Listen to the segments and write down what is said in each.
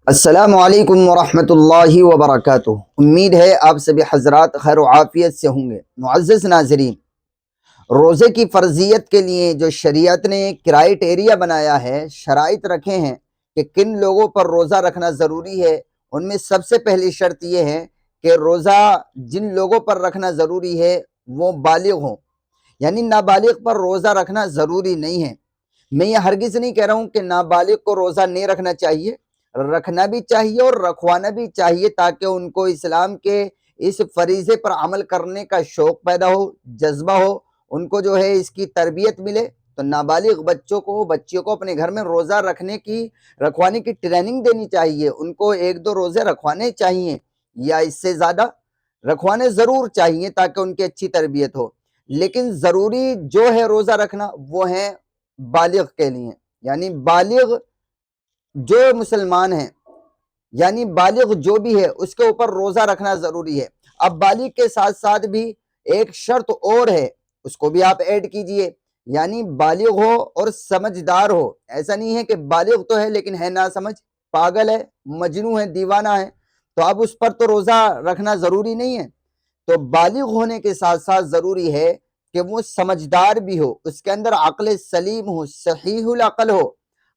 السلام علیکم ورحمۃ اللہ وبرکاتہ۔ امید ہے آپ سبھی حضرات خیر و عافیت سے ہوں گے۔ معزز ناظرین، روزے کی فرضیت کے لیے جو شریعت نے کرائیٹیریا بنایا ہے، شرائط رکھے ہیں کہ کن لوگوں پر روزہ رکھنا ضروری ہے، ان میں سب سے پہلی شرط یہ ہے کہ روزہ جن لوگوں پر رکھنا ضروری ہے وہ بالغ ہوں، یعنی نابالغ پر روزہ رکھنا ضروری نہیں ہے۔ میں یہ ہرگز نہیں کہہ رہا ہوں کہ نابالغ کو روزہ نہیں رکھنا چاہیے، رکھنا بھی چاہیے اور رکھوانا بھی چاہیے، تاکہ ان کو اسلام کے اس فریضے پر عمل کرنے کا شوق پیدا ہو، جذبہ ہو، ان کو جو ہے اس کی تربیت ملے۔ تو نابالغ بچیوں کو اپنے گھر میں روزہ رکھوانے کی ٹریننگ دینی چاہیے، ان کو ایک دو روزے رکھوانے چاہیے یا اس سے زیادہ رکھوانے ضرور چاہیے تاکہ ان کی اچھی تربیت ہو۔ لیکن ضروری جو ہے روزہ رکھنا وہ ہے بالغ کے لیے، یعنی بالغ جو مسلمان ہیں، یعنی بالغ جو بھی ہے اس کے اوپر روزہ رکھنا ضروری ہے۔ اب بالغ کے ساتھ ساتھ بھی ایک شرط اور ہے، اس کو بھی آپ ایڈ کیجئے، یعنی بالغ ہو اور سمجھدار ہو۔ ایسا نہیں ہے کہ بالغ تو ہے لیکن ہے نہ سمجھ، پاگل ہے، مجنون ہے، دیوانہ ہے، تو اب اس پر تو روزہ رکھنا ضروری نہیں ہے۔ تو بالغ ہونے کے ساتھ ساتھ ضروری ہے کہ وہ سمجھدار بھی ہو، اس کے اندر عقل سلیم ہو، صحیح العقل ہو۔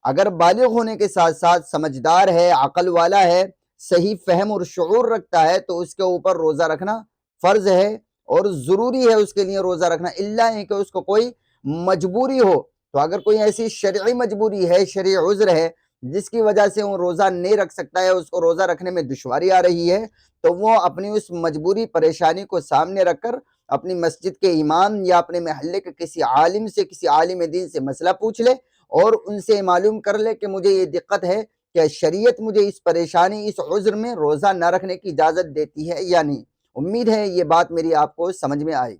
اگر بالغ ہونے کے ساتھ ساتھ سمجھدار ہے، عقل والا ہے، صحیح فہم اور شعور رکھتا ہے، تو اس کے اوپر روزہ رکھنا فرض ہے اور ضروری ہے اس کے لیے روزہ رکھنا، الا ہے کہ اس کو کوئی مجبوری ہو۔ تو اگر کوئی ایسی شرعی مجبوری ہے، شرعی عذر ہے جس کی وجہ سے وہ روزہ نہیں رکھ سکتا ہے، اس کو روزہ رکھنے میں دشواری آ رہی ہے، تو وہ اپنی اس مجبوری پریشانی کو سامنے رکھ کر اپنی مسجد کے امام یا اپنے محلے کے کسی عالم سے، کسی عالم دین سے مسئلہ پوچھ لے اور ان سے معلوم کر لے کہ مجھے یہ دقت ہے کہ شریعت مجھے اس پریشانی، اس عذر میں روزہ نہ رکھنے کی اجازت دیتی ہے یا نہیں۔ امید ہے یہ بات میری آپ کو سمجھ میں آئے گی۔